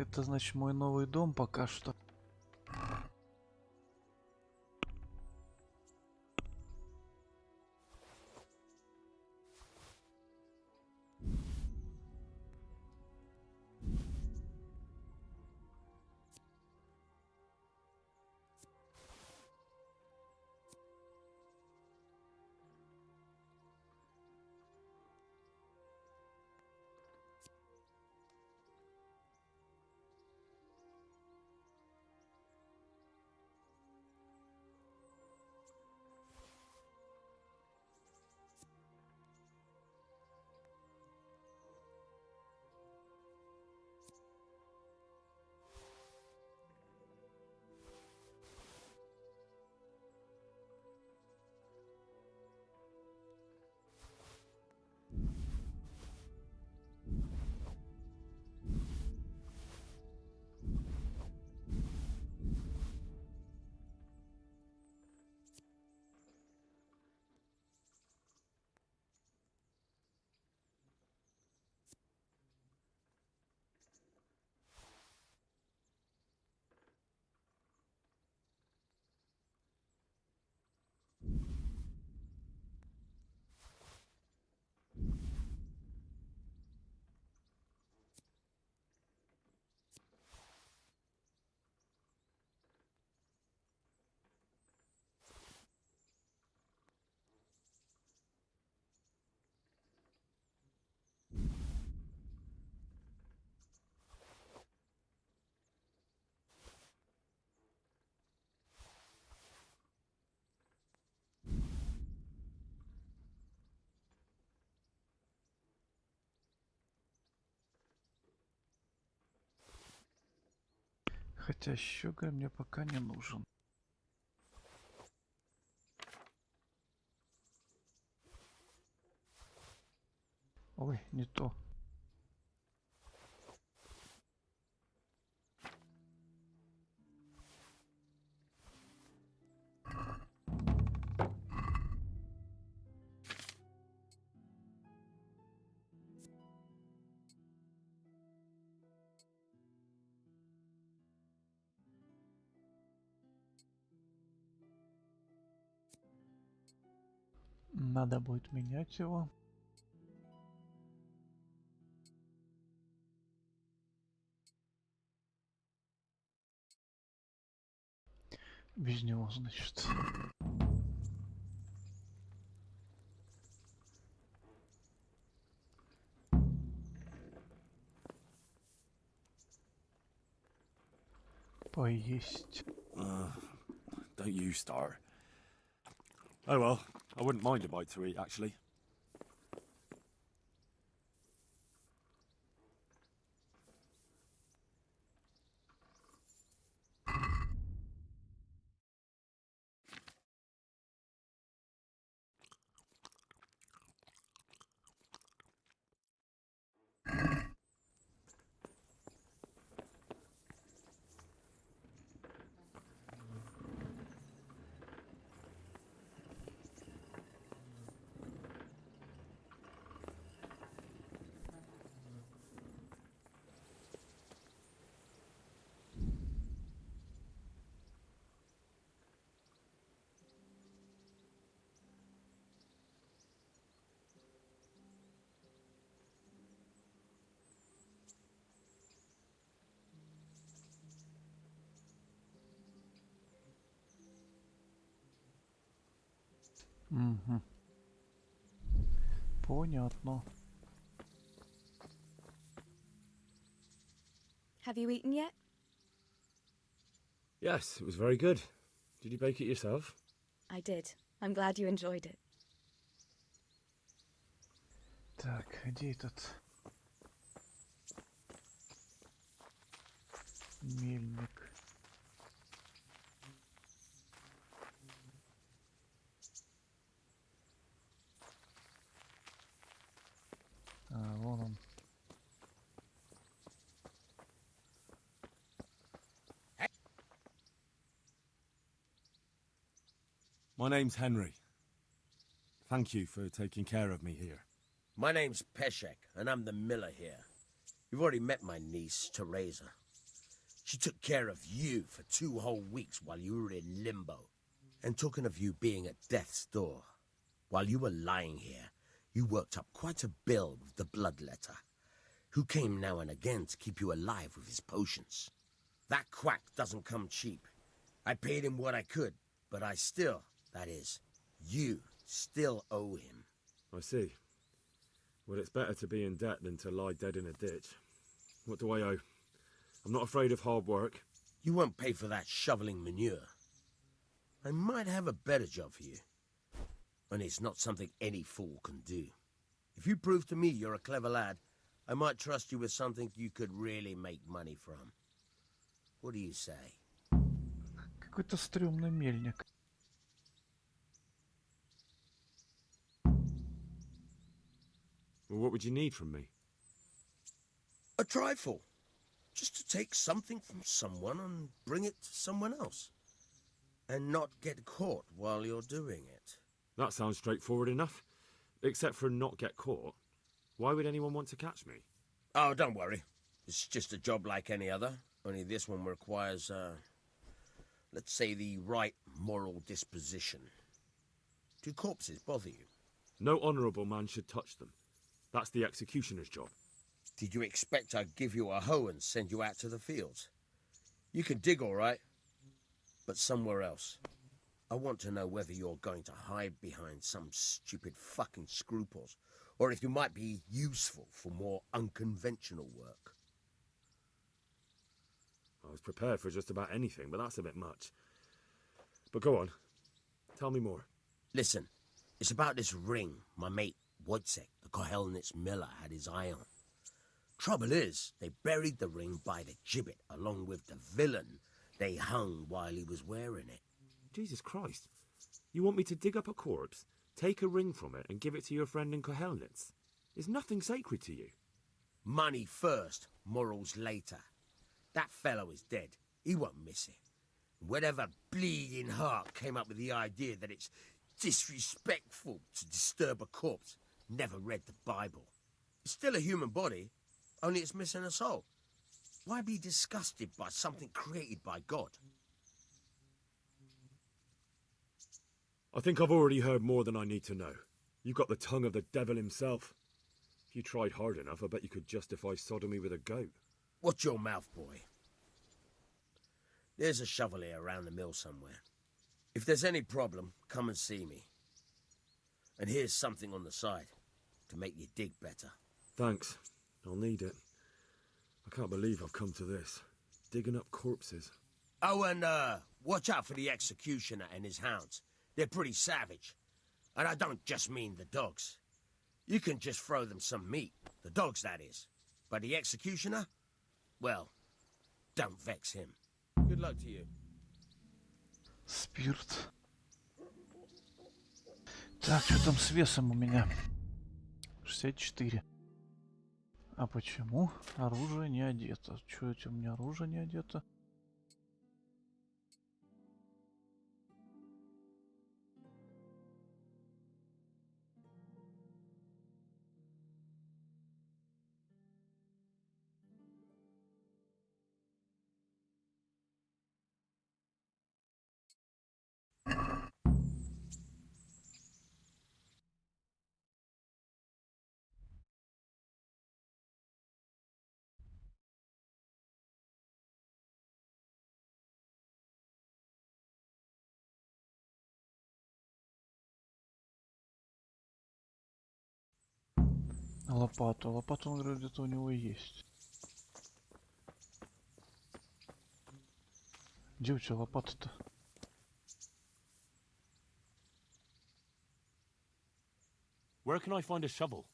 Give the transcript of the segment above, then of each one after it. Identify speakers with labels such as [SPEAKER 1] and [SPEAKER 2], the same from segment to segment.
[SPEAKER 1] это значит мой новый дом пока что. Хотя щеголь мне пока не нужен. Ой, не то. Надо будет менять его. Без него, значит. Поесть.
[SPEAKER 2] Don't you start. Oh well, I wouldn't mind a bite to eat, actually.
[SPEAKER 1] Угу. Понятно.
[SPEAKER 3] Have you eaten yet?
[SPEAKER 2] Yes, it was very good. Did you bake it yourself?
[SPEAKER 3] I did. I'm glad you enjoyed it.
[SPEAKER 1] Так, где этот мельник? А, вон он.
[SPEAKER 2] My name's Henry. Thank you for taking care of me here.
[SPEAKER 4] My name's Peshek, and I'm the miller here. You've already met my niece, Teresa. She took care of you for 2 whole weeks while you were in limbo. And talking of you being at death's door, while you were lying here, you worked up quite a bill with the bloodletter, who came now and again to keep you alive with his potions. That quack doesn't come cheap. I paid him what I could, but I still, that is, you still owe him.
[SPEAKER 2] I see. Well, it's better to be in debt than to lie dead in a ditch. What do I owe? I'm not afraid of hard work.
[SPEAKER 4] You won't pay for that shoveling manure. I might have a better job for you. And it's not something any fool can do. If you prove to me you're a clever lad, I might trust you with something you could really make money from. What do you say?
[SPEAKER 1] Какой-то стрёмный мельник.
[SPEAKER 2] Well, what would you need from me?
[SPEAKER 4] A trifle. Just to take something from someone and bring it to someone else. And not get caught while you're doing it.
[SPEAKER 2] That sounds straightforward enough. Except for not get caught. Why would anyone want to catch me?
[SPEAKER 4] Oh, don't worry. It's just a job like any other. Only this one requires, let's say, the right moral disposition. Do corpses bother you?
[SPEAKER 2] No honourable man should touch them. That's the executioner's job.
[SPEAKER 4] Did you expect I'd give you a hoe and send you out to the fields? You can dig all right, but somewhere else. I want to know whether you're going to hide behind some stupid fucking scruples, or if you might be useful for more unconventional work.
[SPEAKER 2] I was prepared for just about anything, but that's a bit much. But go on. Tell me more.
[SPEAKER 4] Listen, it's about this ring my mate Wojciech, the Kohelnitz miller, had his eye on. Trouble is, they buried the ring by the gibbet along with the villain they hung while he was wearing it.
[SPEAKER 2] Jesus Christ. You want me to dig up a corpse, take a ring from it, and give it to your friend in Kohelnitz? Is nothing sacred to you?
[SPEAKER 4] Money first, morals later. That fellow is dead. He won't miss it. Whatever bleeding heart came up with the idea that it's disrespectful to disturb a corpse never read the Bible. It's still a human body, only it's missing a soul. Why be disgusted by something created by God?
[SPEAKER 2] I think I've already heard more than I need to know. You've got the tongue of the devil himself. If you tried hard enough, I bet you could justify sodomy with a goat.
[SPEAKER 4] Watch your mouth, boy. There's a shovel here around the mill somewhere. If there's any problem, come and see me. And here's something on the side to make you dig better.
[SPEAKER 2] Thanks. I'll need it. I can't believe I've come to this. Digging up corpses.
[SPEAKER 4] Oh, and watch out for the executioner and his hounds. They're pretty savage. And I don't just mean the dogs. You can just throw them some meat. The dogs, that is. But the executioner? Well, don't vex him. Good luck to you.
[SPEAKER 1] Спирт. Так, что там с весом у меня? 64. А почему оружие не одето? Чё это у меня оружие не одето? Лопату. Лопату, он говорит, где-то у него есть. Где у тебя лопата-то?
[SPEAKER 2] Where can I find a shovel?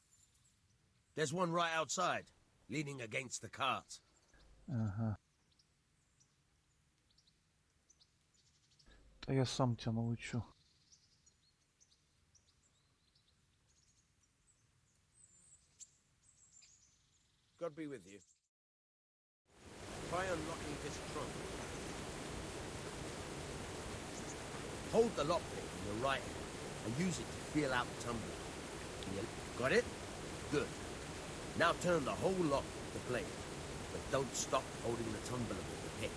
[SPEAKER 4] There's one right outside, leaning against the cart.
[SPEAKER 1] Ага. Да я сам тебя научу.
[SPEAKER 4] God be with you. Try unlocking this trunk. Hold the lockpick in your right hand and use it to feel out the tumbler. Got it? Good. Now turn the whole lock to play, but don't stop holding the tumbler with your pit.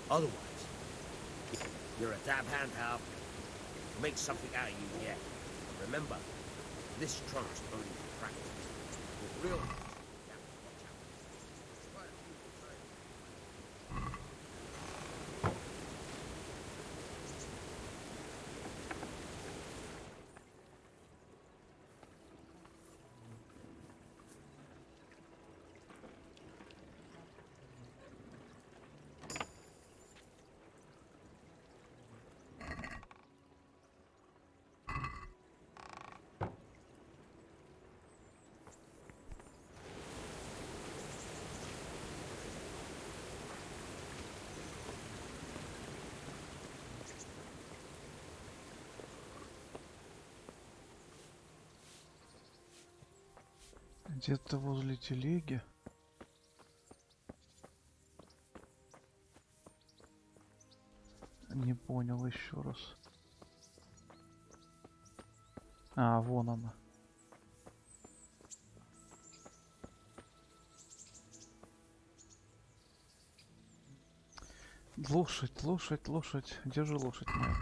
[SPEAKER 4] Otherwise, you're a dab hand, pal. We'll make something out of you yet. Remember, this trunk's only for practice. With real...
[SPEAKER 1] Где-то возле телеги. Не понял еще раз. А, вон она. Лошадь, лошадь, лошадь. Где же лошадь моя?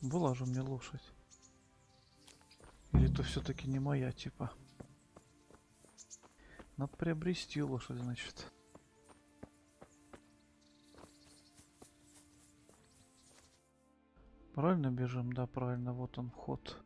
[SPEAKER 1] Была же мне лошадь. Или это все-таки не моя, типа. Надо приобрести лошадь, значит. Правильно бежим? Да, правильно. Вот он вход.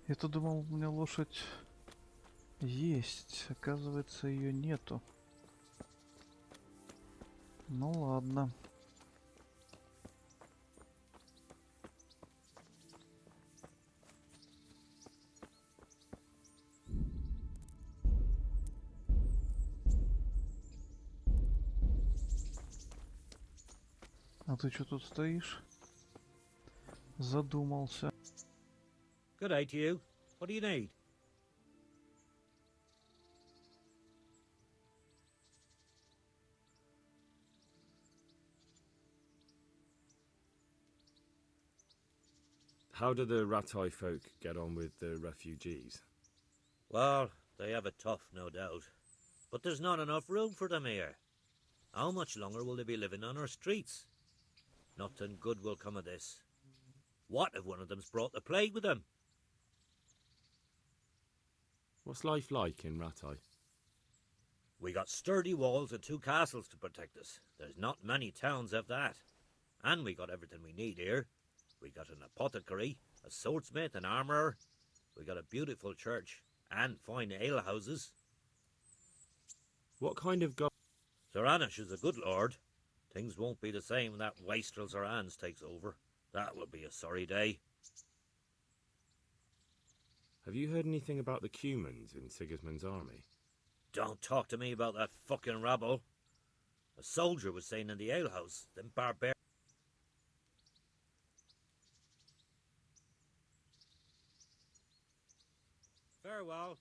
[SPEAKER 1] Я-то думал, у меня лошадь есть. Оказывается, ее нету. Ну ладно. А ты что тут стоишь? Задумался.
[SPEAKER 5] Good day to you. What do you need?
[SPEAKER 2] How do the Ratai folk get on with the refugees?
[SPEAKER 5] Well, they have it tough, no doubt. But there's not enough room for them here. How much longer will they be living on our streets? Nothing good will come of this. What if one of them's brought the plague with them?
[SPEAKER 2] What's life like in Ratai?
[SPEAKER 5] We got sturdy walls and 2 castles to protect us. There's not many towns have that. And we got everything we need here. We got an apothecary, a swordsmith, an armourer. We got a beautiful church and fine alehouses.
[SPEAKER 2] What kind of
[SPEAKER 5] Sir Anish is a good lord. Things won't be the same when that wastrel Sir Anne's takes over. That will be a sorry day.
[SPEAKER 2] Have you heard anything about the Cumans in Sigismund's army?
[SPEAKER 5] Don't talk to me about that fucking rabble. A soldier was saying in the alehouse, them barbarians. Farewell.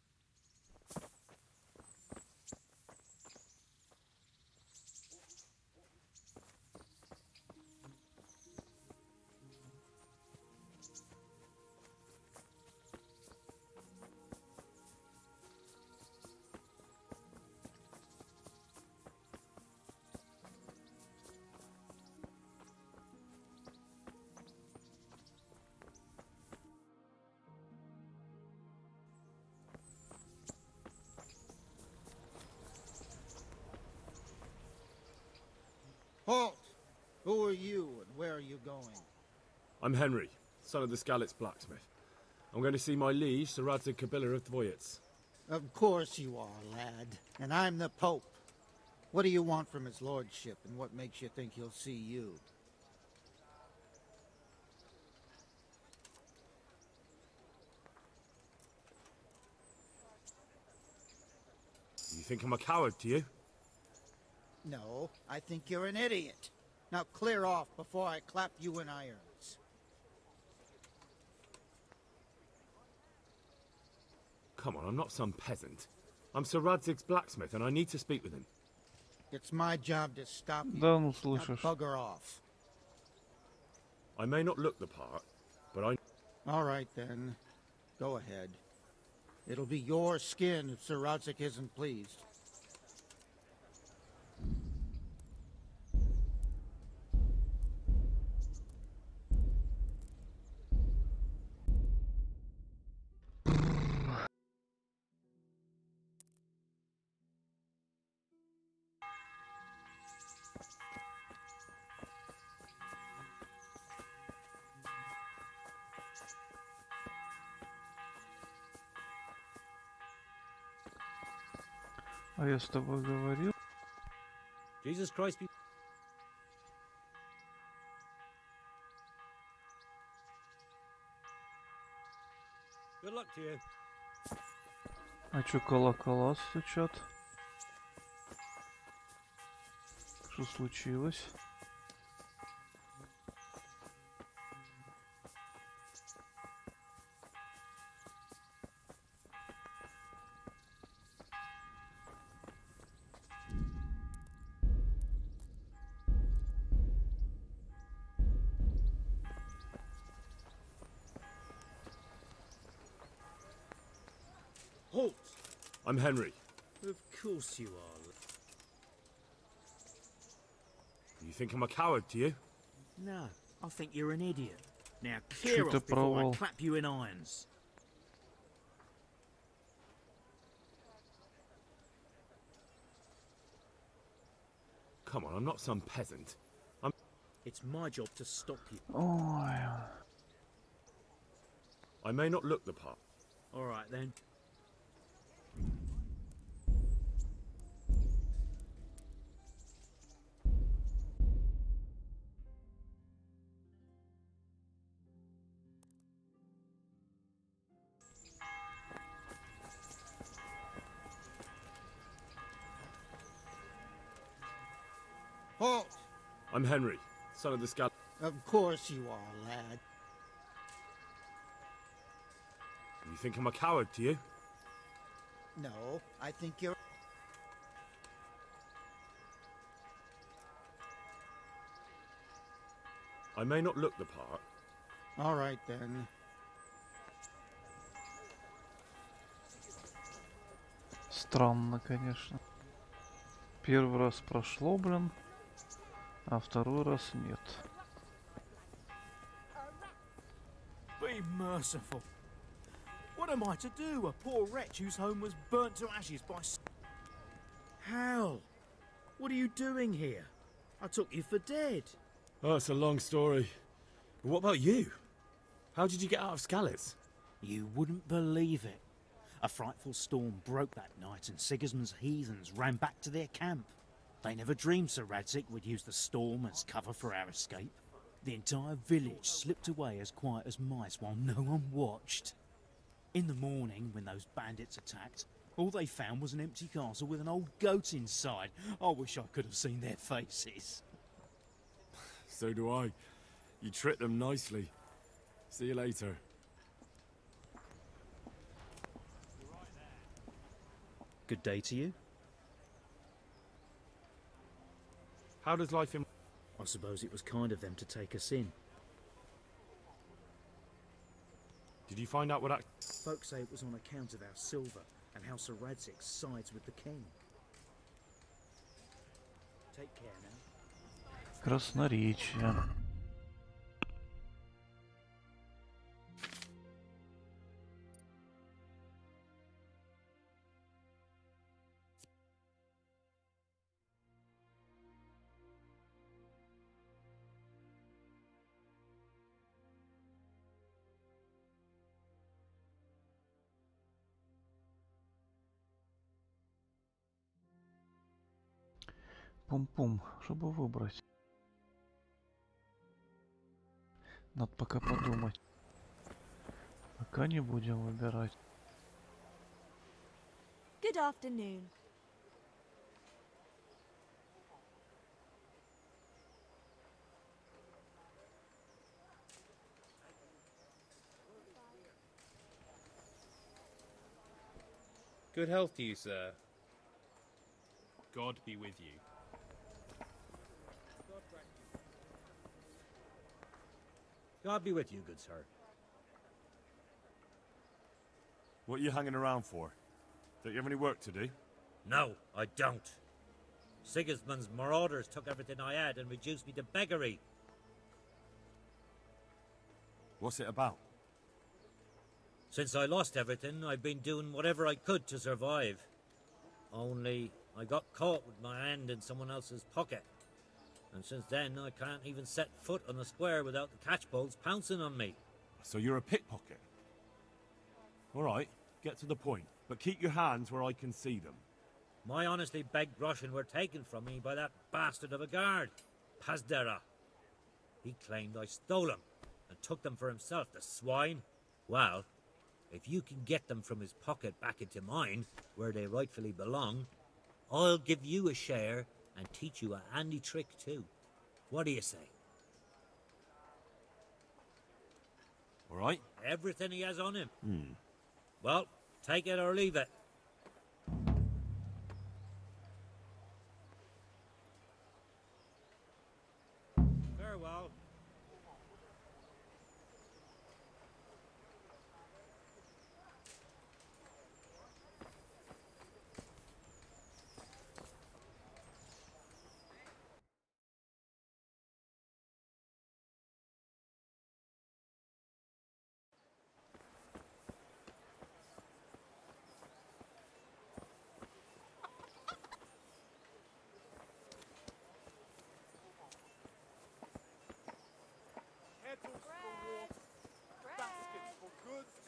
[SPEAKER 6] Halt! Who are you and where are you going?
[SPEAKER 2] I'm Henry, son of the Skalitz blacksmith. I'm going to see my liege, Sir Radzig Kabila of Tvorec.
[SPEAKER 6] Of course you are, lad. And I'm the Pope. What do you want from his lordship, and what makes you think he'll see you?
[SPEAKER 2] You think I'm a coward, do you?
[SPEAKER 6] No, I think you're an idiot. Now clear off before I clap you in irons.
[SPEAKER 2] Come on, I'm not some peasant. I'm Sir Radzig's blacksmith, and I need to speak with him.
[SPEAKER 6] It's my job to stop you.
[SPEAKER 1] Да ну
[SPEAKER 6] Now
[SPEAKER 1] слышишь.
[SPEAKER 6] bugger off.
[SPEAKER 2] I may not look the part, but I...
[SPEAKER 6] All right, then. Go ahead. It'll be your skin if Sir Radzig isn't pleased.
[SPEAKER 1] А я с тобой говорил?
[SPEAKER 5] Jesus Christ be... Good luck to you.
[SPEAKER 1] А чё колокола стучат? Что случилось?
[SPEAKER 7] Halt!
[SPEAKER 2] I'm Henry.
[SPEAKER 7] Of course you are.
[SPEAKER 2] You think I'm a coward, do you?
[SPEAKER 7] No, I think you're an idiot. Now clear
[SPEAKER 1] Чё-то
[SPEAKER 7] off before I
[SPEAKER 1] провал.
[SPEAKER 7] clap you in irons.
[SPEAKER 2] Come on, I'm not some peasant.
[SPEAKER 7] It's my job to stop you.
[SPEAKER 1] Ой.
[SPEAKER 2] I may not look the part.
[SPEAKER 7] All right then.
[SPEAKER 6] Halt!
[SPEAKER 2] I'm Henry, son of the Scal...
[SPEAKER 6] Of course you are, lad.
[SPEAKER 2] You think I'm a coward, do you?
[SPEAKER 6] No, I think you're...
[SPEAKER 2] I may not look the part.
[SPEAKER 6] All right, then.
[SPEAKER 1] Странно, конечно. Первый раз прошло, блин, а второй раз нет.
[SPEAKER 7] Be merciful. What am I to do? A poor wretch whose home was burnt to ashes by... Hal! What are you doing here? I took you for dead.
[SPEAKER 2] Oh, it's a long story. But what about you? How did you get out of Skalitz?
[SPEAKER 7] You wouldn't believe it. A frightful storm broke that night and Sigismund's heathens ran back to their camp. They never dreamed Sir Radzig would use the storm as cover for our escape. The entire village slipped away as quiet as mice while no one watched. In the morning, when those bandits attacked, all they found was an empty castle with an old goat inside. I wish I could have seen their faces.
[SPEAKER 2] So do I. You tricked them nicely. See you later.
[SPEAKER 7] Good day to you.
[SPEAKER 2] How does life in...
[SPEAKER 7] I suppose it was kind of them to take us in.
[SPEAKER 2] Did you find out what act...
[SPEAKER 7] Folks say it was on account of our silver and how Sir Radzig sides with the king. Take care now.
[SPEAKER 1] Красноречие. Пум-пум, чтобы выбрать. Надо пока подумать. Пока не будем выбирать.
[SPEAKER 3] Good afternoon.
[SPEAKER 8] Good health to you, sir. God be with you.
[SPEAKER 5] God be with you, good sir.
[SPEAKER 2] What are you hanging around for? Don't you have any work to do?
[SPEAKER 5] No, I don't. Sigismund's marauders took everything I had and reduced me to beggary.
[SPEAKER 2] What's it about?
[SPEAKER 5] Since I lost everything, I've been doing whatever I could to survive. Only, I got caught with my hand in someone else's pocket. And since then, I can't even set foot on the square without the catchpolls pouncing on me.
[SPEAKER 2] So you're a pickpocket? All right, get to the point. But keep your hands where I can see them.
[SPEAKER 5] My honestly begged groschen were taken from me by that bastard of a guard, Pazdera. He claimed I stole them and took them for himself, the swine. Well, if you can get them from his pocket back into mine, where they rightfully belong, I'll give you a share and teach you a handy trick too. What do you say?
[SPEAKER 2] All right?
[SPEAKER 5] Everything he has on him. Well, take it or leave it. Farewell.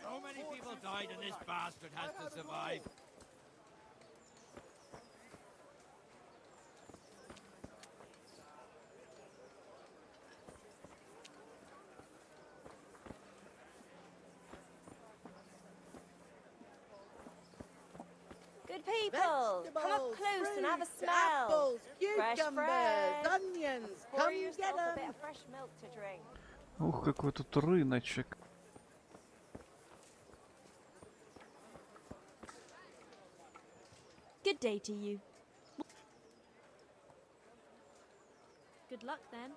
[SPEAKER 5] So many people died and this bastard has to survive.
[SPEAKER 3] Good people, come up close and have a smell.
[SPEAKER 9] Apples,
[SPEAKER 3] Fresh
[SPEAKER 9] cucumbers,
[SPEAKER 3] bread.
[SPEAKER 9] onions.
[SPEAKER 3] Pour
[SPEAKER 9] Come
[SPEAKER 3] yourself
[SPEAKER 9] get
[SPEAKER 3] a
[SPEAKER 9] 'em.
[SPEAKER 3] bit of fresh milk to drink.
[SPEAKER 1] Ух, какой тут рыночек.
[SPEAKER 3] Good day to you. Good luck then.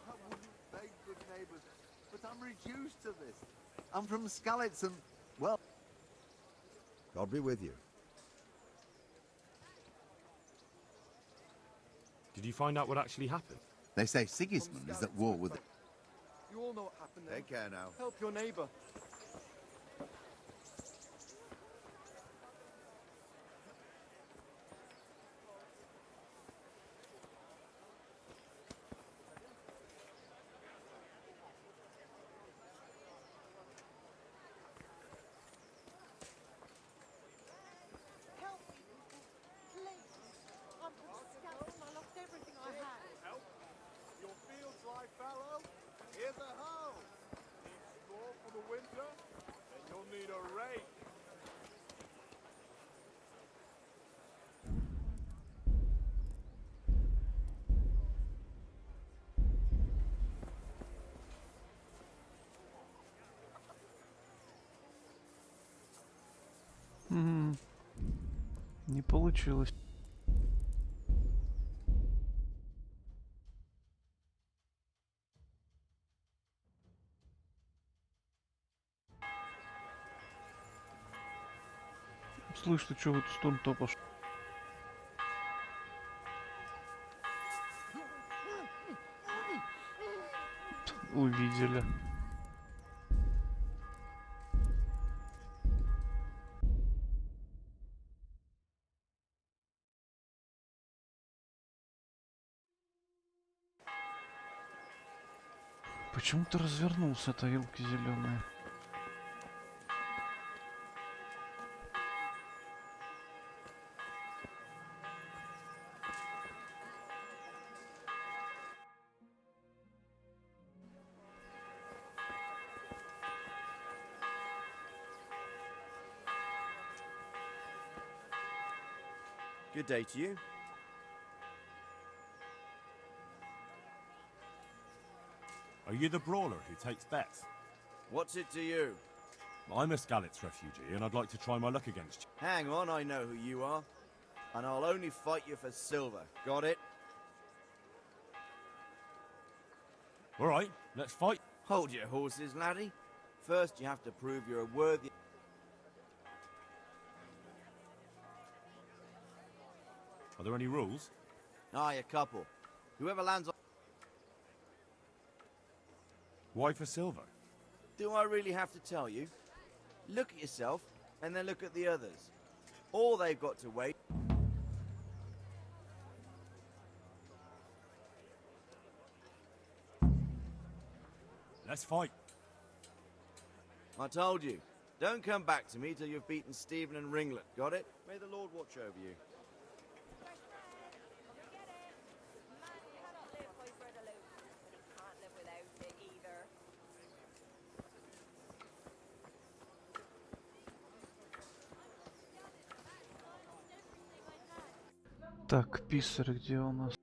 [SPEAKER 10] I wouldn't beg good neighbours, but I'm reduced to this. I'm from Skalitz and, well... God be with you.
[SPEAKER 2] Did you find out what actually happened?
[SPEAKER 10] They say Sigismund is at war with...
[SPEAKER 11] You all know what happened there.
[SPEAKER 10] Take care now.
[SPEAKER 11] Help your neighbour.
[SPEAKER 9] Help me, please. I'm from Scotland. I lost everything I had.
[SPEAKER 10] Help? Your fields lie fallow? Here's a hoe. Need straw for the winter? Then you'll need a rake.
[SPEAKER 1] Не получилось. Слышь, ты чё в эту сторону топашь? Увидели. Почему ты развернулся-то, елки зеленые?
[SPEAKER 11] Good day to you.
[SPEAKER 2] Are you the brawler who takes bets?
[SPEAKER 11] What's it to you?
[SPEAKER 2] I'm a Skalitz refugee, and I'd like to try my luck against you.
[SPEAKER 11] Hang on, I know who you are. And I'll only fight you for silver. Got it?
[SPEAKER 2] All right, let's fight.
[SPEAKER 11] Hold your horses, laddie. First, you have to prove you're a worthy...
[SPEAKER 2] Are there any rules?
[SPEAKER 11] Aye, a couple. Whoever lands on...
[SPEAKER 2] Why for silver?
[SPEAKER 11] Do I really have to tell you? Look at yourself, and then look at the others. All they've got to wait...
[SPEAKER 2] Let's fight.
[SPEAKER 11] I told you. Don't come back to me till you've beaten Stephen and Ringlet. Got it? May the Lord watch over you.
[SPEAKER 3] Man cannot live by bread alone, but he can't live without it either.
[SPEAKER 1] Так, писарь где у нас?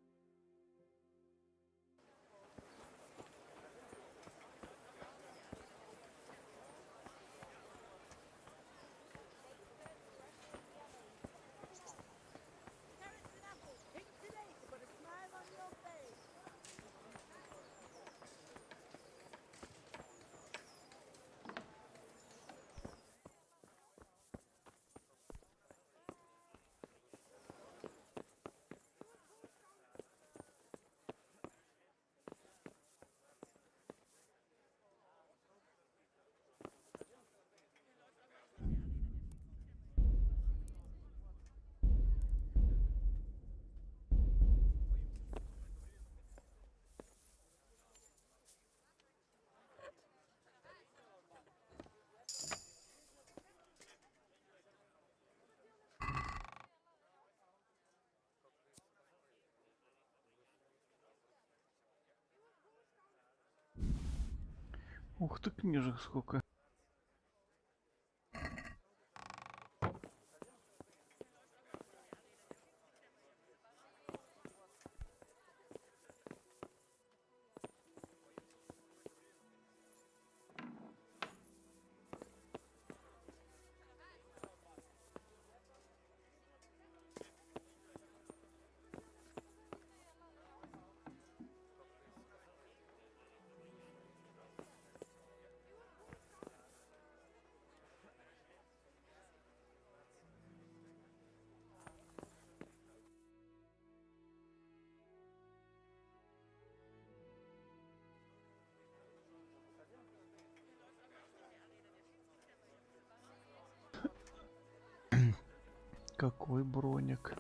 [SPEAKER 1] Ух ты, книжек сколько. Какой броник?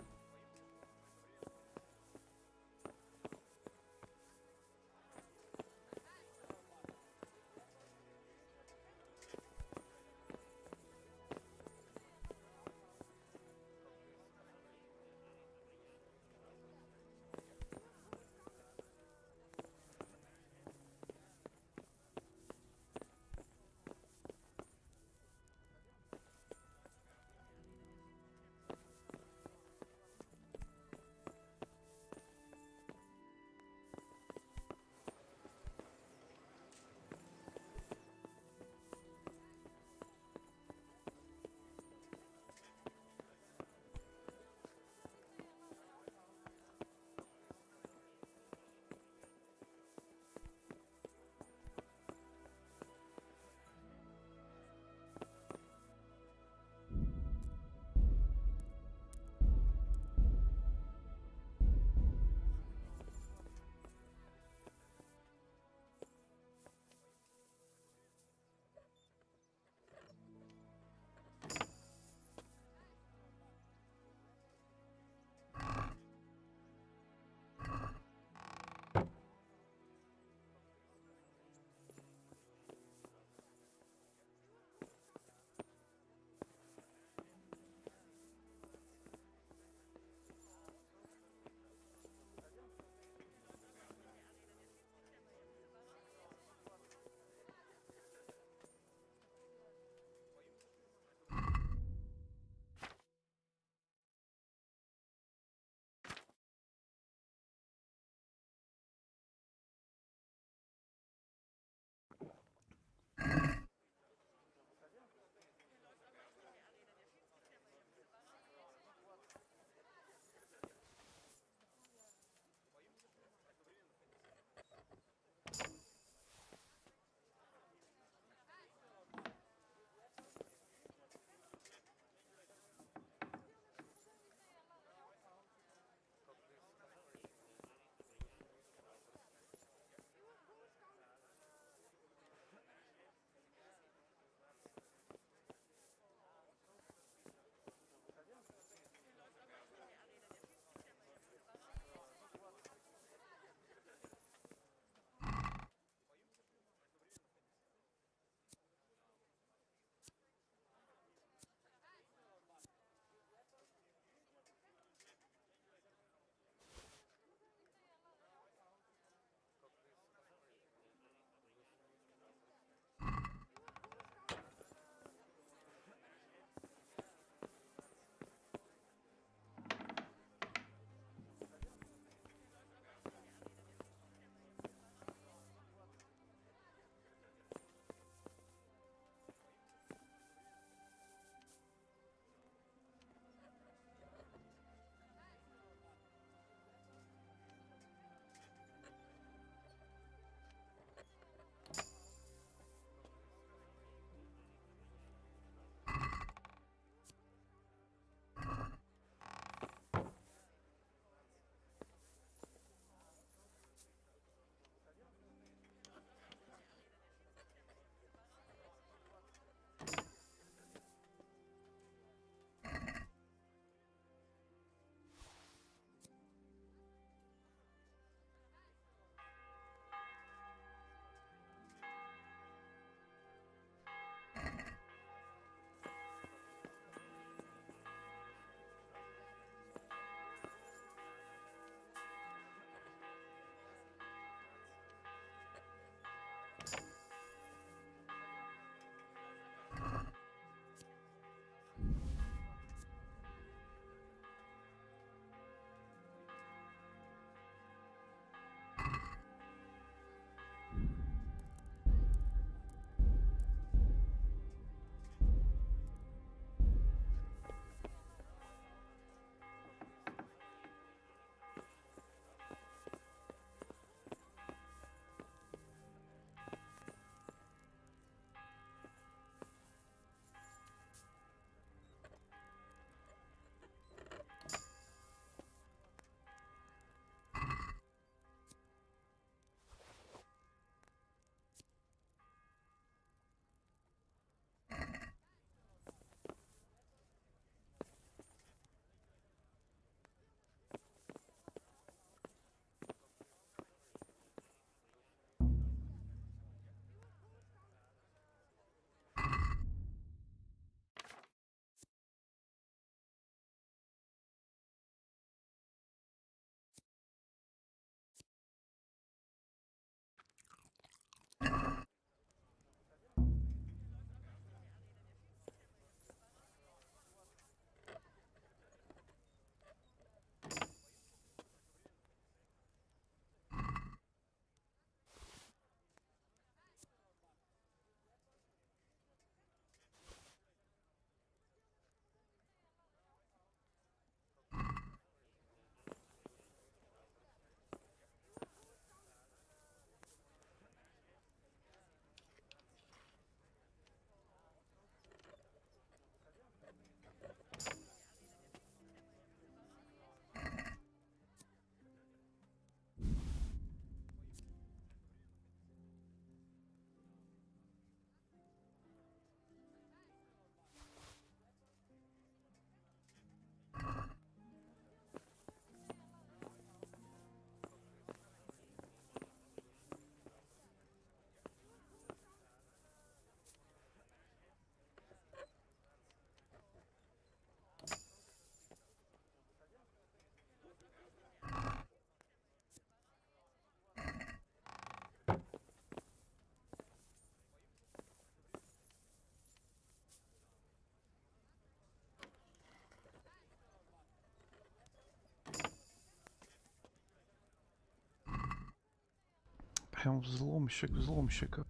[SPEAKER 1] Прям взломщик, взломщика.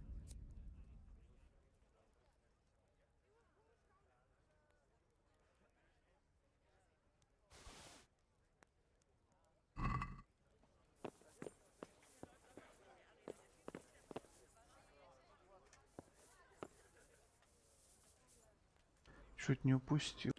[SPEAKER 1] Чуть не упустил.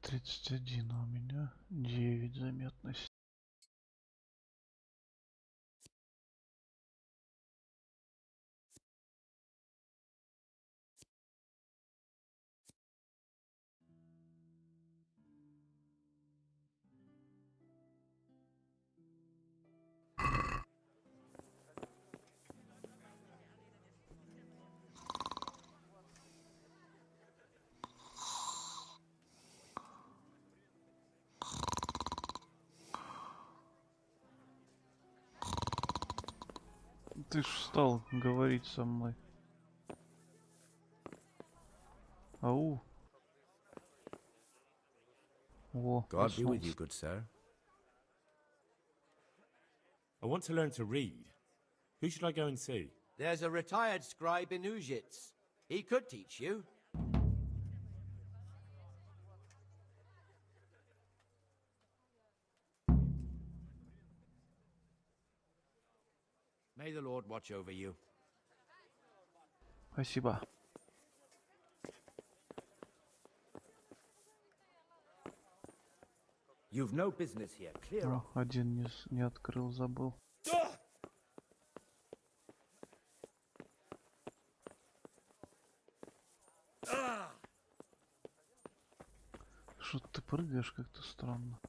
[SPEAKER 1] Тридцать один, а у меня 9 заметность. Ты ж стал говорить со мной. Ау. О,
[SPEAKER 8] God be with you,
[SPEAKER 1] проснулся.
[SPEAKER 8] good sir. I want to learn to read. Who should I go and see?
[SPEAKER 11] There's a retired scribe in Ujits. He could teach you. May the Lord watch over you.
[SPEAKER 1] Спасибо.
[SPEAKER 5] You've no business here. Clear
[SPEAKER 1] О,
[SPEAKER 5] off.
[SPEAKER 1] один не открыл, забыл. Что ты прыгаешь как-то странно.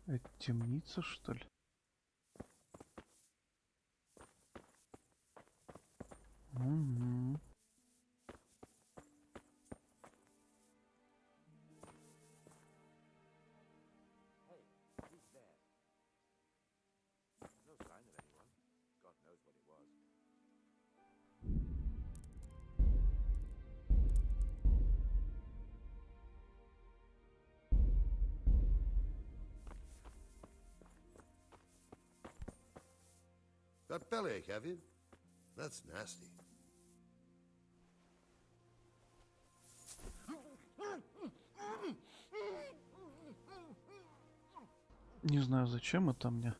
[SPEAKER 1] Это темница, что ли? Угу.
[SPEAKER 11] No sign of anyone. God knows what it was.
[SPEAKER 12] Got bellyache, have you? That's nasty.
[SPEAKER 1] Не знаю, зачем это мне.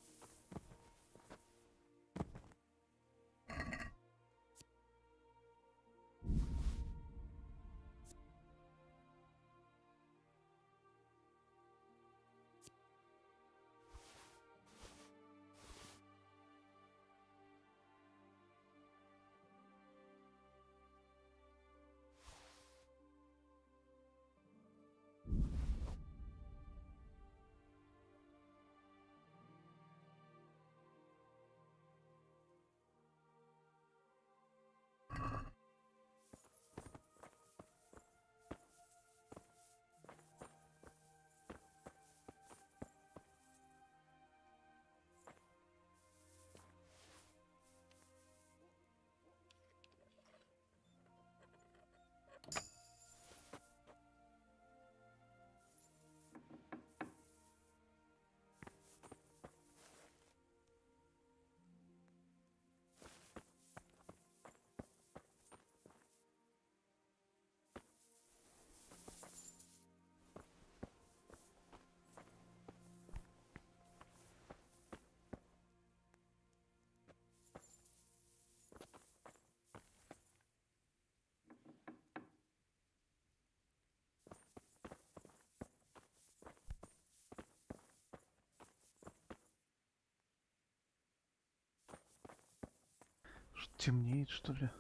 [SPEAKER 1] Темнеет, что ли?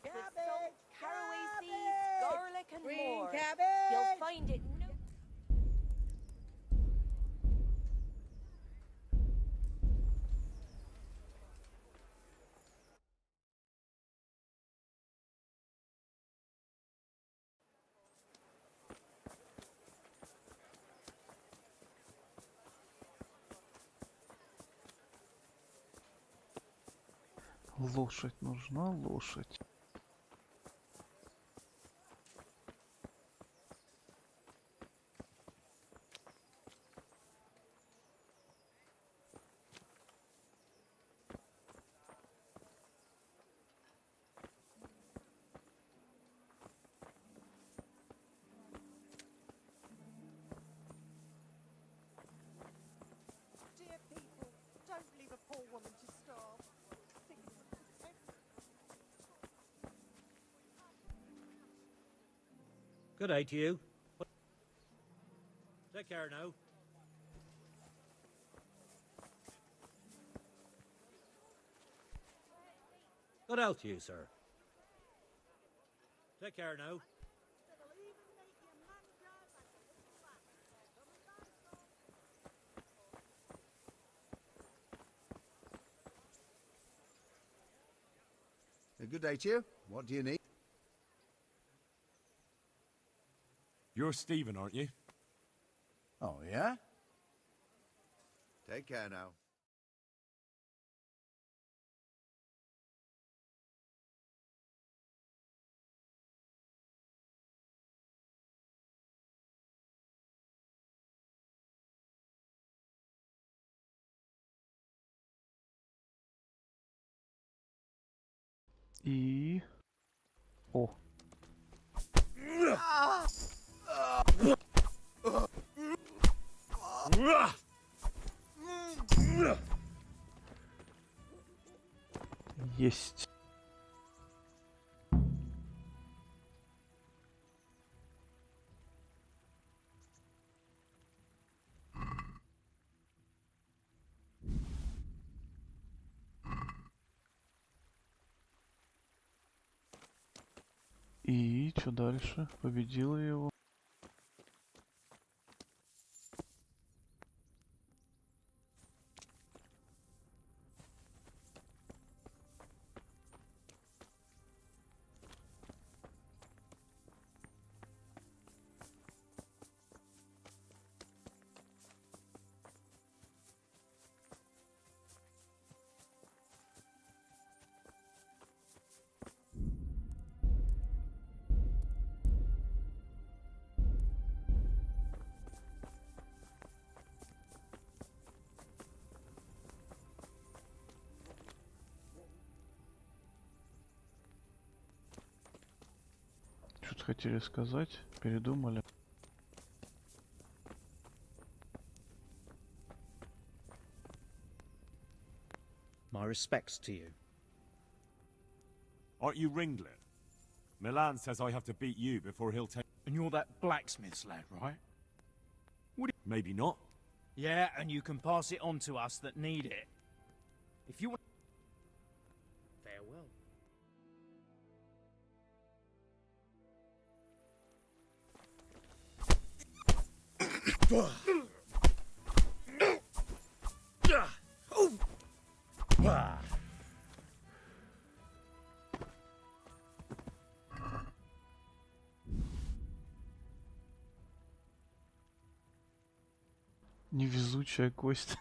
[SPEAKER 3] With salt, caraway seeds, garlic, and more. You'll find it no.
[SPEAKER 1] Лошадь нужна, лошадь.
[SPEAKER 9] Dear people, don't leave a poor woman to starve. Think of everything.
[SPEAKER 5] Good day to you. Take care now. Good health to you, sir. Take care now.
[SPEAKER 10] A good day to you. What do you need?
[SPEAKER 2] You're Stephen, aren't you?
[SPEAKER 10] Oh, yeah? Take care now.
[SPEAKER 1] И... О. Есть. И что дальше? Победила его. Что-то хотели сказать, передумали.
[SPEAKER 7] My respects to you.
[SPEAKER 2] Aren't you Ringlet? Milan says I have to beat you before he'll take...
[SPEAKER 7] And you're that blacksmith's lad, right?
[SPEAKER 2] Maybe not.
[SPEAKER 7] Yeah, and you can pass it on to us that need it. If you want... Farewell.
[SPEAKER 1] Невезучая кость.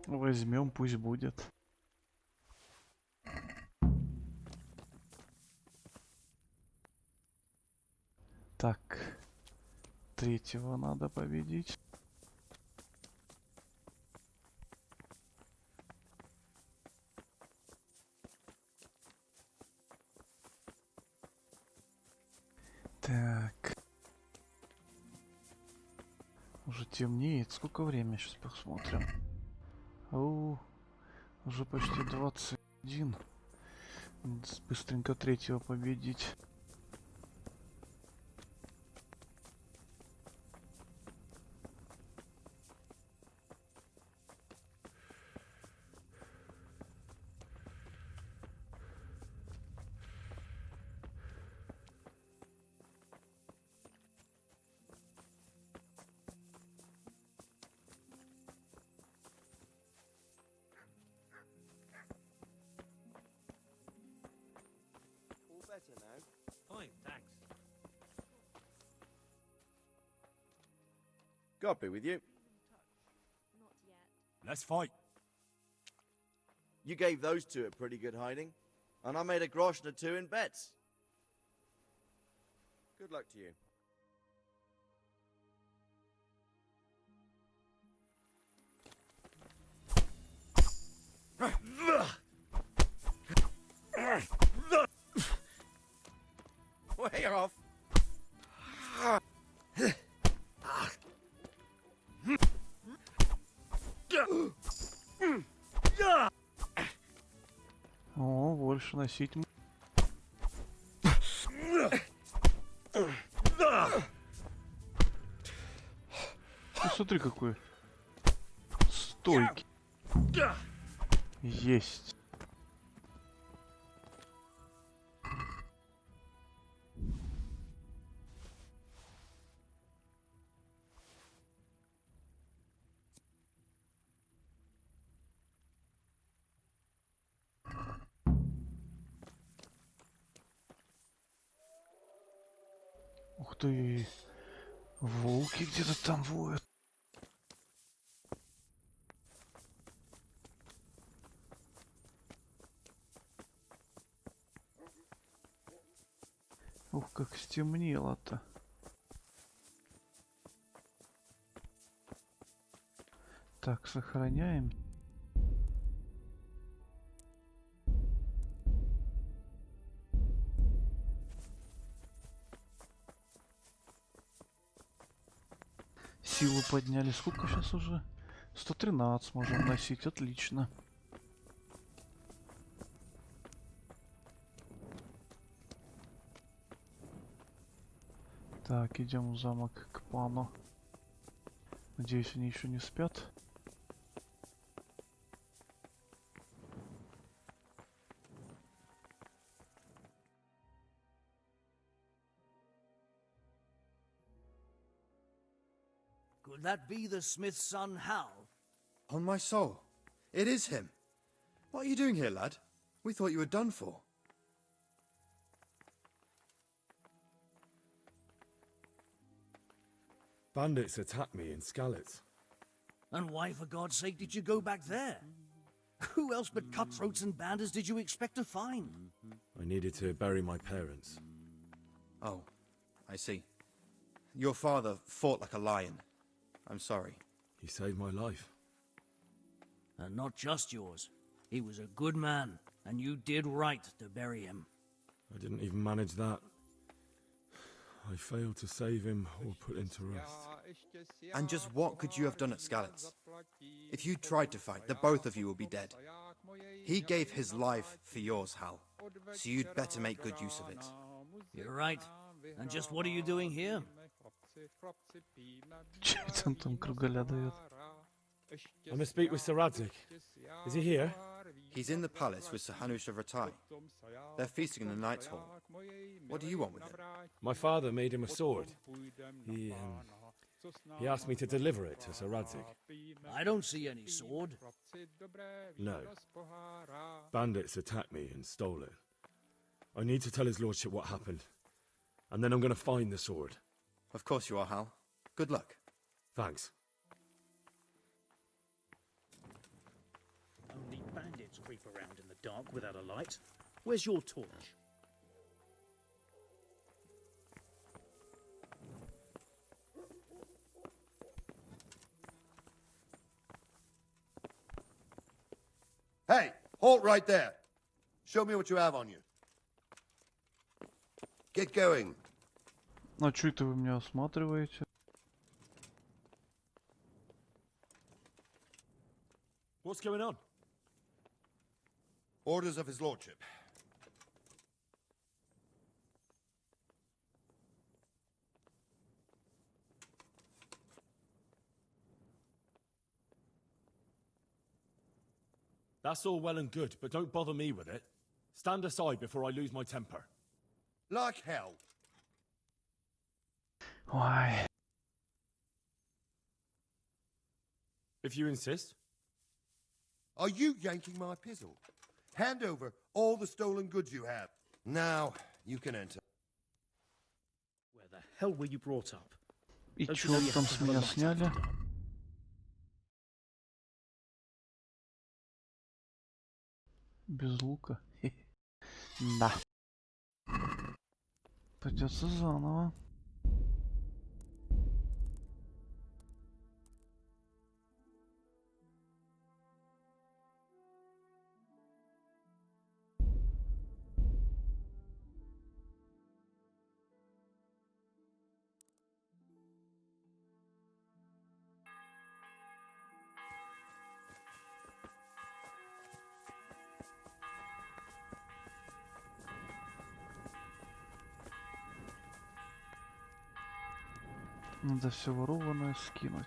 [SPEAKER 1] Возьмем, пусть будет. Так. Третьего надо победить. Так. Уже темнеет. Сколько времени? Сейчас посмотрим. Оу. Уже почти 21. Надо быстренько третьего победить.
[SPEAKER 11] better now.
[SPEAKER 5] Fine, thanks.
[SPEAKER 11] God be with you.
[SPEAKER 3] Not yet.
[SPEAKER 8] Let's fight.
[SPEAKER 11] You gave those two a pretty good hiding, and I made a grosh and a two in bets. Good luck to you. Way off.
[SPEAKER 1] О, больше носить. Ты смотри какой стойкий. Есть. Ух ты, волки где-то там воют. Ух, как стемнело-то. Так, сохраняем. Силу подняли. Сколько сейчас уже? 113 можем носить. Отлично. Так, идем в замок к пану. Надеюсь, они еще не спят.
[SPEAKER 13] Could that be the smith's son, Hal?
[SPEAKER 14] On my soul, it is him. What are you doing here, lad? We thought you were done for.
[SPEAKER 2] Bandits attacked me in Skalitz.
[SPEAKER 13] And why, for God's sake, did you go back there? Who else but cutthroats and bandits did you expect to find?
[SPEAKER 2] I needed to bury my parents.
[SPEAKER 14] Oh, I see. Your father fought like a lion. I'm sorry.
[SPEAKER 2] He saved my life.
[SPEAKER 13] And not just yours. He was a good man, and you did right to bury him.
[SPEAKER 2] I didn't even manage that. I failed to save him or put him to rest.
[SPEAKER 14] And just what could you have done at Skalitz? If you tried to fight, the both of you would be dead. He gave his life for yours, Hal. So you'd better make good use of it.
[SPEAKER 13] You're right. And just what are you doing here?
[SPEAKER 1] Че это он там кругаля дает?
[SPEAKER 2] I must speak with Sir Radzik. Is he here?
[SPEAKER 14] He's in the palace with Sir Hanush of Ratai. They're feasting in the Knight's Hall. What do you want with him?
[SPEAKER 2] My father made him a sword. He asked me to deliver it to Sir Radzik.
[SPEAKER 13] I don't see any sword.
[SPEAKER 2] No. Bandits attacked me and stole it. I need to tell his lordship what happened. And then I'm going to find the sword.
[SPEAKER 14] Of course you are, Hal. Good luck.
[SPEAKER 2] Thanks.
[SPEAKER 7] Only bandits creep around in the dark without a light. Where's your torch?
[SPEAKER 12] Hey, halt right there. Show me what you have on you. Get going.
[SPEAKER 1] А чё это вы меня осматриваете?
[SPEAKER 2] What's going on?
[SPEAKER 12] Orders of his lordship.
[SPEAKER 2] That's all well and good, but don't bother me with it. Stand aside before I lose my temper.
[SPEAKER 12] Like hell.
[SPEAKER 1] Ой.
[SPEAKER 2] If you insist.
[SPEAKER 12] Are you yanking my pizzle? Hand over all the stolen goods you have. Now,
[SPEAKER 4] You can enter.
[SPEAKER 13] Where the hell were you brought up?
[SPEAKER 1] И
[SPEAKER 13] Don't you
[SPEAKER 1] чё
[SPEAKER 13] know you
[SPEAKER 1] там
[SPEAKER 13] have to
[SPEAKER 1] с
[SPEAKER 13] have a
[SPEAKER 1] меня
[SPEAKER 13] light
[SPEAKER 1] сняли?
[SPEAKER 13] after dark?
[SPEAKER 1] Без лука? Да. Придется заново. Надо все ворованное скинуть.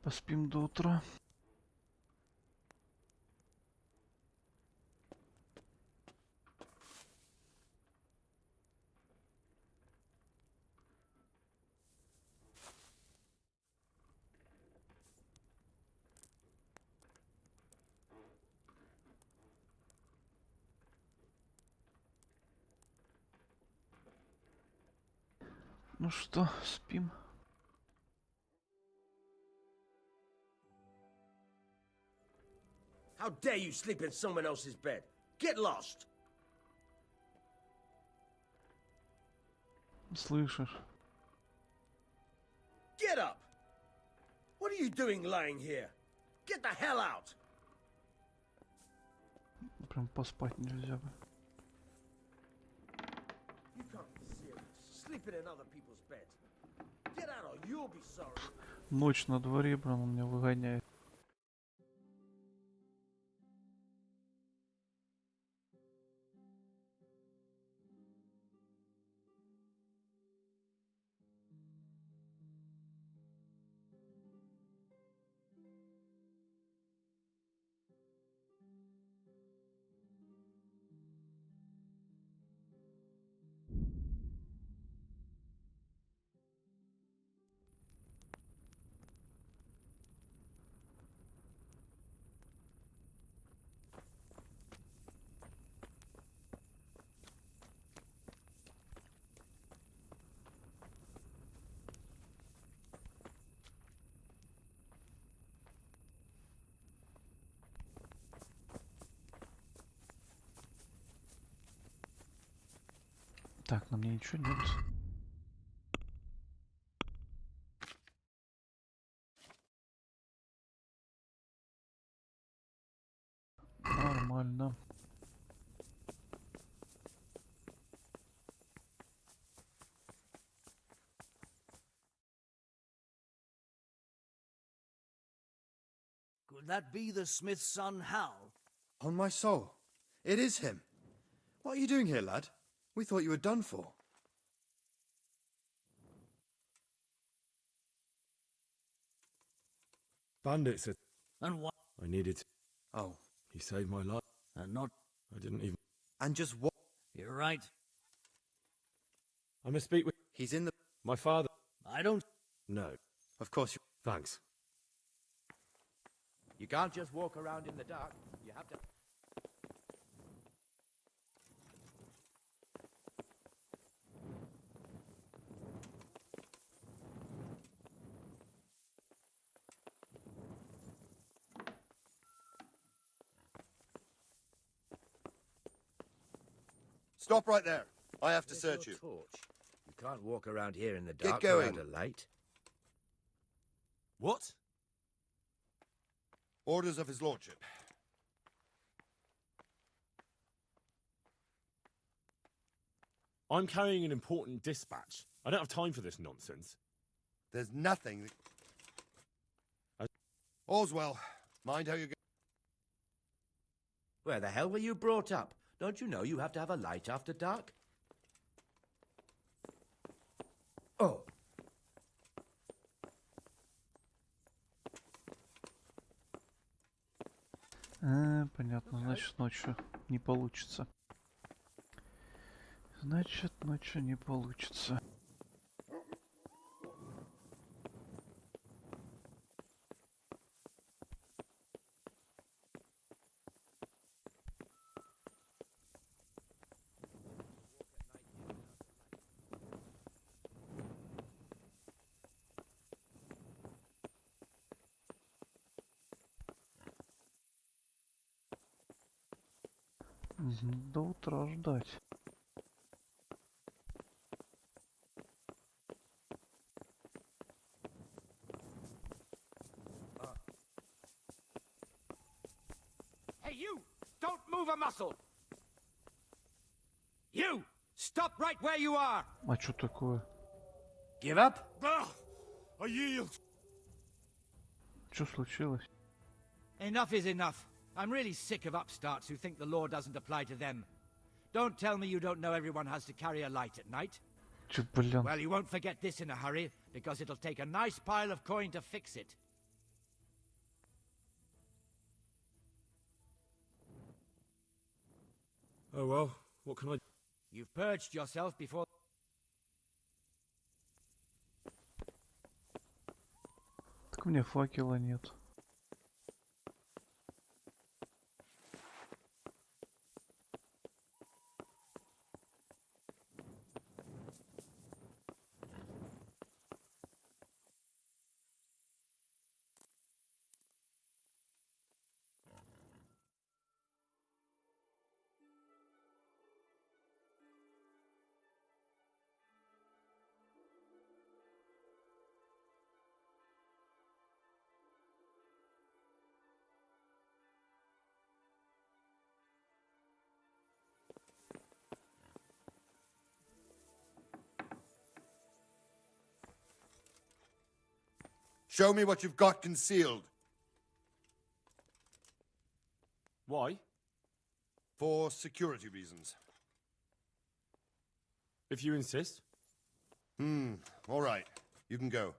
[SPEAKER 1] Поспим до утра. Ну что, спим?
[SPEAKER 4] How dare you sleep in someone else's bed? Get lost!
[SPEAKER 1] Слышишь?
[SPEAKER 4] Get up! What are you doing lying here? Get the hell out!
[SPEAKER 1] Прям поспать нельзя бы.
[SPEAKER 4] You can't be serious. Sleeping in other people's beds. Get out or you'll be sorry.
[SPEAKER 1] Ночь на дворе, прям он меня выгоняет. Так, на мне ничего нет. Нормально.
[SPEAKER 13] Could that be the smith's son, Hal?
[SPEAKER 14] On my soul. It is him. What are you doing here, lad? We thought you were done for.
[SPEAKER 2] Bandits are...
[SPEAKER 13] And what?
[SPEAKER 2] I needed...
[SPEAKER 14] Oh.
[SPEAKER 2] He saved my life.
[SPEAKER 13] And not...
[SPEAKER 2] I didn't even...
[SPEAKER 14] And just what?
[SPEAKER 13] You're right.
[SPEAKER 2] I must speak with...
[SPEAKER 14] He's in the...
[SPEAKER 2] My father...
[SPEAKER 13] I don't...
[SPEAKER 2] No.
[SPEAKER 14] Of course you...
[SPEAKER 2] Thanks.
[SPEAKER 11] You can't just walk around in the dark. You have to...
[SPEAKER 12] Stop right there. I have to
[SPEAKER 5] Where's
[SPEAKER 12] search
[SPEAKER 5] your
[SPEAKER 12] you.
[SPEAKER 5] torch? You can't walk around here in the
[SPEAKER 12] Get
[SPEAKER 5] dark
[SPEAKER 12] going.
[SPEAKER 5] without a light.
[SPEAKER 8] What?
[SPEAKER 12] Orders of his lordship.
[SPEAKER 8] I'm carrying an important dispatch. I don't have time for this nonsense.
[SPEAKER 12] There's nothing that... All's well. Mind how you go.
[SPEAKER 5] Where the hell were you brought up? Don't you know you have to have a light after dark? Oh.
[SPEAKER 1] Понятно, значит ночью не получится. Значит, ночью не получится. До утра ждать.
[SPEAKER 15] Hey, you! Don't move a muscle! You! Stop right where you are!
[SPEAKER 1] А что такое?
[SPEAKER 15] Give up?
[SPEAKER 8] I yield.
[SPEAKER 1] Что случилось?
[SPEAKER 15] Enough is enough. I'm really sick of upstarts who think the law doesn't apply to them. Don't tell me you don't know everyone has to carry a light at night.
[SPEAKER 1] Чё, блин?
[SPEAKER 15] Well, you won't forget this in a hurry, because it'll take a nice pile of coin to fix it.
[SPEAKER 2] Oh well, what can I...
[SPEAKER 15] You've purged yourself before...
[SPEAKER 1] Так у меня факела нет.
[SPEAKER 12] Show me what you've got concealed.
[SPEAKER 8] Why?
[SPEAKER 12] For security reasons.
[SPEAKER 8] If you insist.
[SPEAKER 12] All right. You can go.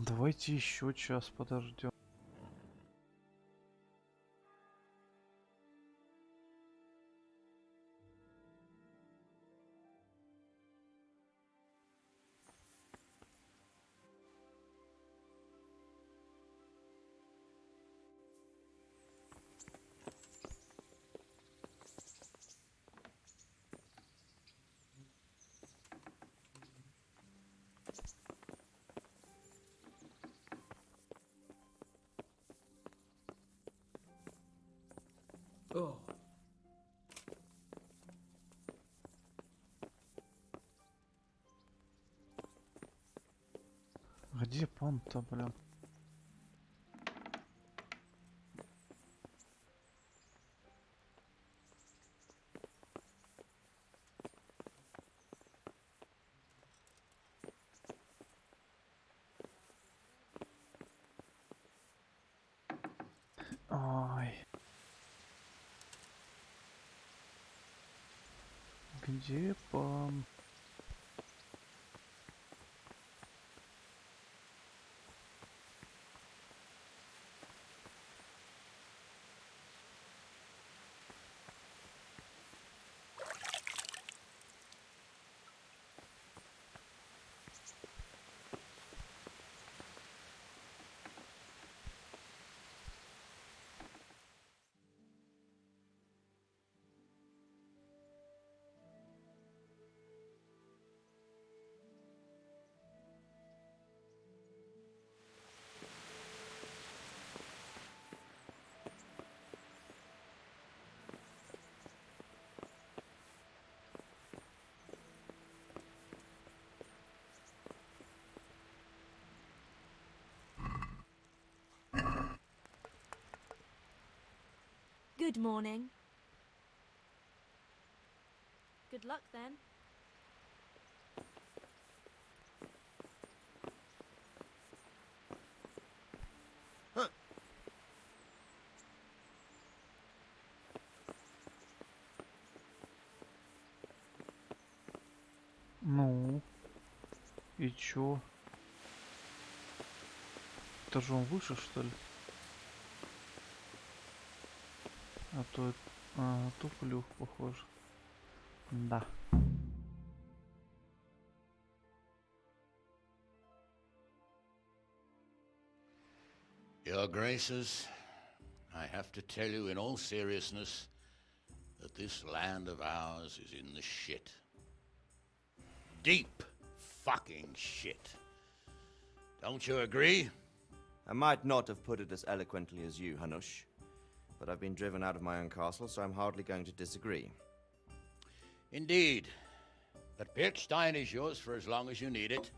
[SPEAKER 1] Давайте еще час подождем.
[SPEAKER 15] Oh.
[SPEAKER 1] Где пан-то, блин? Ой. Где пан?
[SPEAKER 16] Good morning. Good luck then.
[SPEAKER 1] Ну, и чё? Этажом выше, что ли? А то, туплюх, похоже. Да.
[SPEAKER 17] Your Graces, I have to tell you in all seriousness that this land of ours is in the shit. Deep fucking shit. Don't you agree?
[SPEAKER 11] I might not have put it as eloquently as you, Hanush, but I've been driven out of my own castle, so I'm hardly going to disagree.
[SPEAKER 17] Indeed. But Birkstein is yours for as long as you need it.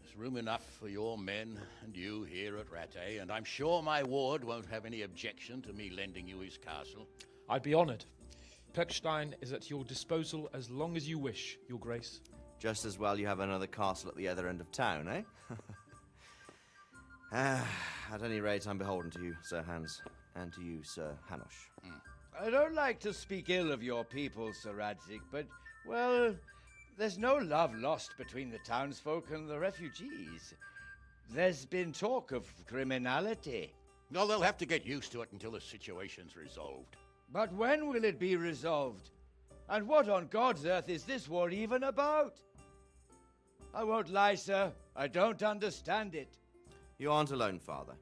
[SPEAKER 17] There's room enough for your men and you here at Rattay, and I'm sure my ward won't have any objection to me lending you his castle.
[SPEAKER 18] I'd be honored. Perkstein is at your disposal as long as you wish, Your Grace.
[SPEAKER 11] Just as well you have another castle at the other end of town, eh? At any rate, I'm beholden to you, Sir Hans, and to you, Sir Hanush.
[SPEAKER 15] I don't like to speak ill of your people, Sir Radzig, but, well, there's no love lost between the townsfolk and the refugees. There's been talk of criminality.
[SPEAKER 17] Well, they'll have to get used to it until the situation's resolved.
[SPEAKER 15] But when will it be resolved? And what on God's earth is this war even about? I won't lie, sir. I don't understand it.
[SPEAKER 11] You aren't alone, Father.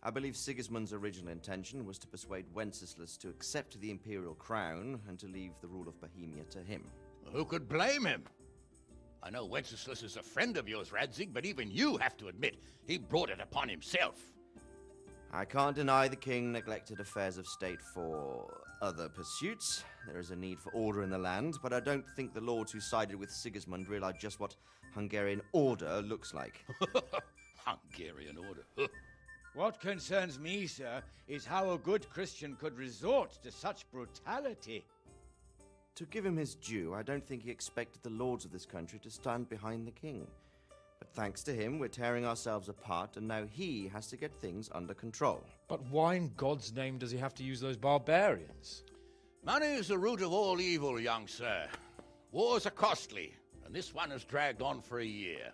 [SPEAKER 11] I believe Sigismund's original intention was to persuade Wenceslas to accept the imperial crown and to leave the rule of Bohemia to him.
[SPEAKER 17] Who could blame him? I know Wenceslas is a friend of yours, Radzig, but even you have to admit he brought it upon himself.
[SPEAKER 11] I can't deny the king neglected affairs of state for other pursuits. There is a need for order in the land, but I don't think the lords who sided with Sigismund realized just what Hungarian order looks like.
[SPEAKER 17] Hungarian order?
[SPEAKER 15] What concerns me, sir, is how a good Christian could resort to such brutality.
[SPEAKER 11] To give him his due, I don't think he expected the lords of this country to stand behind the king. But thanks to him, we're tearing ourselves apart, and now he has to get things under control.
[SPEAKER 18] But why in God's name does he have to use those barbarians?
[SPEAKER 17] Money is the root of all evil, young sir. Wars are costly, and this one has dragged on for a year.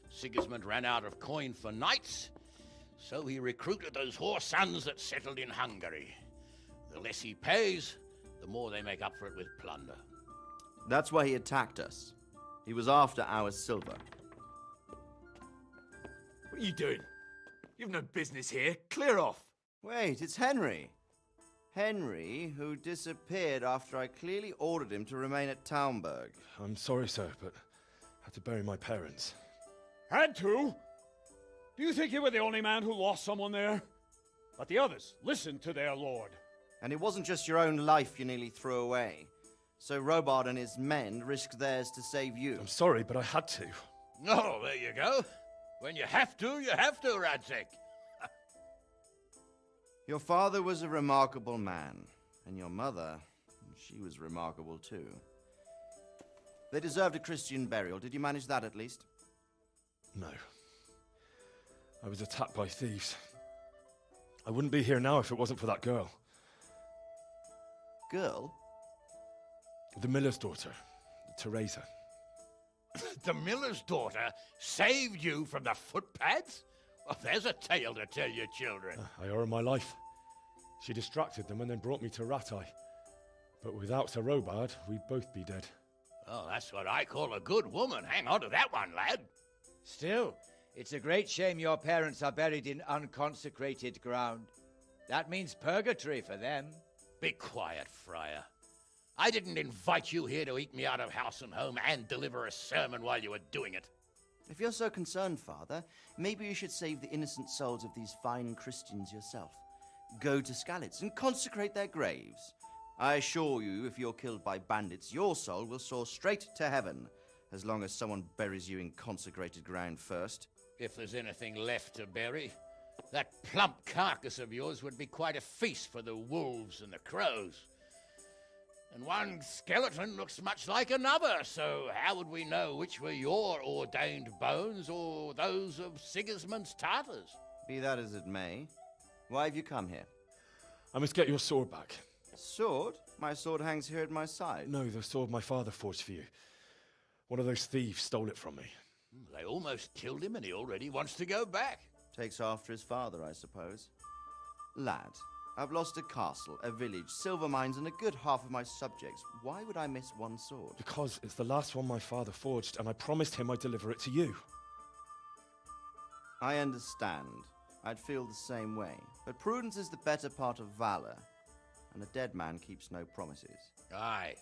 [SPEAKER 17] Sigismund ran out of coin for knights, so he recruited those whore sons that settled in Hungary. The less he pays, the more they make up for it with plunder.
[SPEAKER 11] That's why he attacked us. He was after our silver.
[SPEAKER 2] What are you doing? You've no business here. Clear off.
[SPEAKER 11] Wait, it's Henry. Henry, who disappeared after I clearly ordered him to remain at Taumberg.
[SPEAKER 2] I'm sorry, sir, but I had to bury my parents.
[SPEAKER 19] Had to? Do you think you were the only man who lost someone there? But the others listened to their lord.
[SPEAKER 11] And it wasn't just your own life you nearly threw away. So Robard and his men risked theirs to save you.
[SPEAKER 2] I'm sorry, but I had to.
[SPEAKER 17] Oh, there you go. When you have to, Radzig.
[SPEAKER 11] Your father was a remarkable man, and your mother, she was remarkable too. They deserved a Christian burial. Did you manage that at least?
[SPEAKER 2] No. I was attacked by thieves. I wouldn't be here now if it wasn't for that girl.
[SPEAKER 11] Girl?
[SPEAKER 2] The miller's daughter, Teresa.
[SPEAKER 17] The miller's daughter saved you from the footpads? Well, there's a tale to tell your children.
[SPEAKER 2] I owe her my life. She distracted them and then brought me to Rattay. But without Sir Robard, we'd both be dead.
[SPEAKER 17] Oh, that's what I call a good woman. Hang on to that one, lad.
[SPEAKER 15] Still, it's a great shame your parents are buried in unconsecrated ground. That means purgatory for them.
[SPEAKER 17] Be quiet, Friar. I didn't invite you here to eat me out of house and home and deliver a sermon while you were doing it.
[SPEAKER 11] If you're so concerned, Father, maybe you should save the innocent souls of these fine Christians yourself. Go to Skalitz and consecrate their graves. I assure you, if you're killed by bandits, your soul will soar straight to heaven, as long as someone buries you in consecrated ground first.
[SPEAKER 17] If there's anything left to bury, That plump carcass of yours would be quite a feast for the wolves and the crows. And one skeleton looks much like another, so how would we know which were your ordained bones or those of Sigismund's Tartars?
[SPEAKER 11] Be that as it may, why have you come here?
[SPEAKER 2] I must get your sword back.
[SPEAKER 11] Sword? My sword hangs here at my side.
[SPEAKER 2] No, the sword my father forged for you. One of those thieves stole it from me.
[SPEAKER 17] They almost killed him and he already wants to go back.
[SPEAKER 11] Takes after his father, I suppose. Lad, I've lost a castle, a village, silver mines, and a good half of my subjects. Why would I miss one sword?
[SPEAKER 2] Because it's the last one my father forged, and I promised him I'd deliver it to you.
[SPEAKER 11] I understand. I'd feel the same way. But prudence is the better part of valor, and a dead man keeps no promises.
[SPEAKER 17] Aye.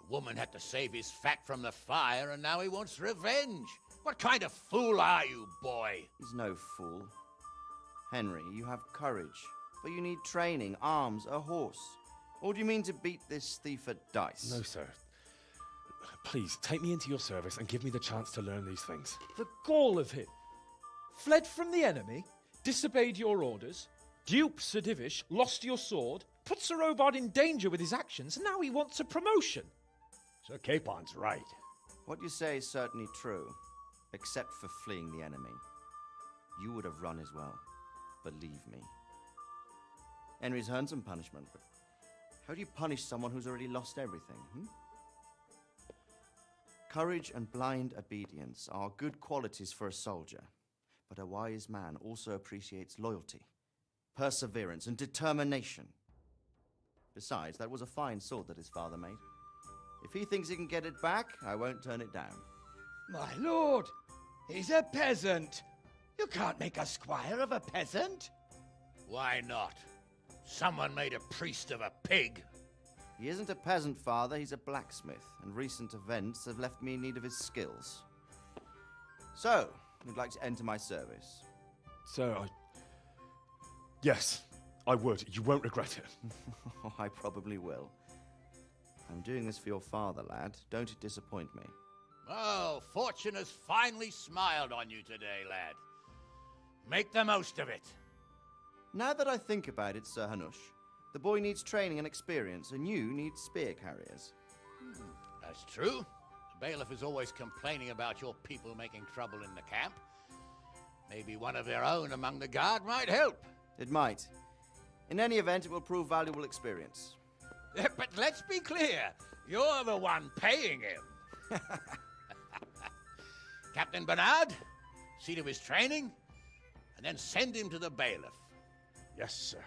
[SPEAKER 17] The woman had to save his fat from the fire, and now he wants revenge. What kind of fool are you, boy?
[SPEAKER 11] He's no fool. Henry, you have courage, but you need training, arms, a horse. Or do you mean to beat this thief at dice?
[SPEAKER 2] No, sir. Please, take me into your service and give me the chance to learn these things.
[SPEAKER 18] The gall of him. Fled from the enemy, disobeyed your orders, duped Sir Divish, lost your sword, put Sir Robard in danger with his actions, and now he wants a promotion.
[SPEAKER 19] Sir Capon's right.
[SPEAKER 11] What you say is certainly true, except for fleeing the enemy. You would have run as well, believe me. Henry's earned some punishment, but how do you punish someone who's already lost everything, Courage and blind obedience are good qualities for a soldier, but a wise man also appreciates loyalty, perseverance, and determination. Besides, that was a fine sword that his father made. If he thinks he can get it back, I won't turn it down.
[SPEAKER 15] My lord, he's a peasant. You can't make a squire of a peasant.
[SPEAKER 17] Why not? Someone made a priest of a pig.
[SPEAKER 11] He isn't a peasant, father, he's a blacksmith, and recent events have left me in need of his skills. So, you'd like to enter my service?
[SPEAKER 2] Sir, Yes, I would. You won't regret it.
[SPEAKER 11] I probably will. I'm doing this for your father, lad. Don't it disappoint me.
[SPEAKER 17] Oh, fortune has finally smiled on you today, lad. Make the most of it.
[SPEAKER 11] Now that I think about it, Sir Hanush, the boy needs training and experience, and you need spear carriers.
[SPEAKER 17] That's true. The bailiff is always complaining about your people making trouble in the camp. Maybe one of their own among the guard might help.
[SPEAKER 11] It might. In any event, it will prove valuable experience.
[SPEAKER 17] But let's be clear. You're the one paying him. Captain Bernard, see to his training, and then send him to the bailiff.
[SPEAKER 19] Yes, sir.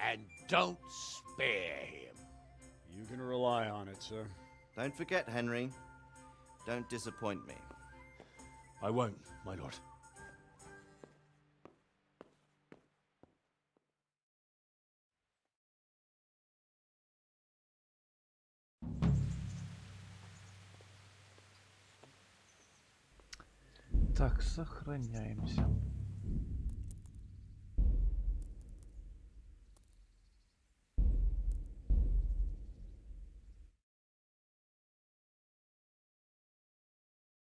[SPEAKER 17] And don't spare him.
[SPEAKER 19] You can rely on it, sir.
[SPEAKER 11] Don't forget, Henry. Don't disappoint me.
[SPEAKER 2] I won't, my lord.
[SPEAKER 1] Так, сохраняемся.